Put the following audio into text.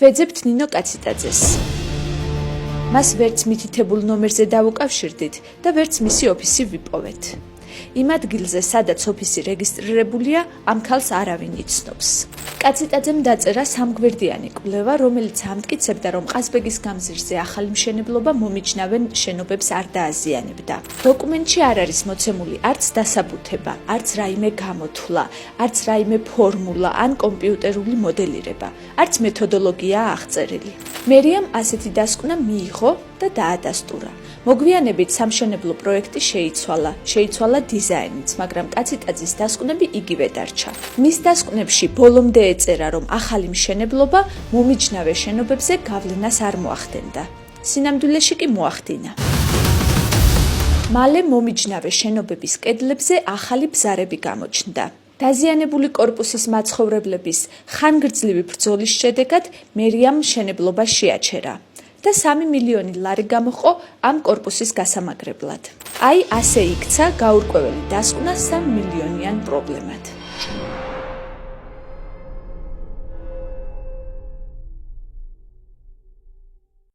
ვეძებთ ნინო კაციტაძეს. მას ვერც მითითებულ ნომერზე დავუკავშირდით და ვერც მისი ოფისი ვიპოვეთ. იმ ადგილზე, სადაც ოფისი რეგისტრირებულია, ამ ქალს არავინ იცნობს. კაციტაძემ დაწერა სამგვერდიანი კვლევა, რომელიც ამტკიცებდა, რომ ყაზბეგის გამზირზე ახალი მშენებლობა მომიჯნავენ შენობებს არ დააზიანებდა. დოკუმენტში არ არის მოცემული არც დასაბუთება, არც რაიმე გამოთვლა, არც რაიმე ფორმულა ან კომპიუტერული მოდელირება, არც მეთოდოლოგიაა აღწერილი. მერიამ ასეთი დასკვნა მიიღო და დაადასტურა. მოგვიანებით სამშენებლო პროექტი შეიცვალა დიზაინიც, მაგრამ კაციტაძის დასკვნები იგივე დარჩა. მის დასკვნებში ბოლომდე ეწერა, რომ ახალი მშენებლობა მომიჯნავე შენობებზე გავლენას არ მოახდენდა. სინამდვილეში კი მოახდინა. მალე მომიჯნავე შენობების კედლებზე ახალი ბზარები გამოჩნდა. დაზიანებული კორპუსის მაცხოვრებლების ხანგრძლივი ბრძოლის შედეგად მერიამ მშენებლობა შეაჩერა და 3 მილიონი ლარი გამოყო ამ კორპუსის გასამაგრებლად. აი ასე იქცა გაურკვეველი დასკვნა 3 მილიონიან პრობლემად.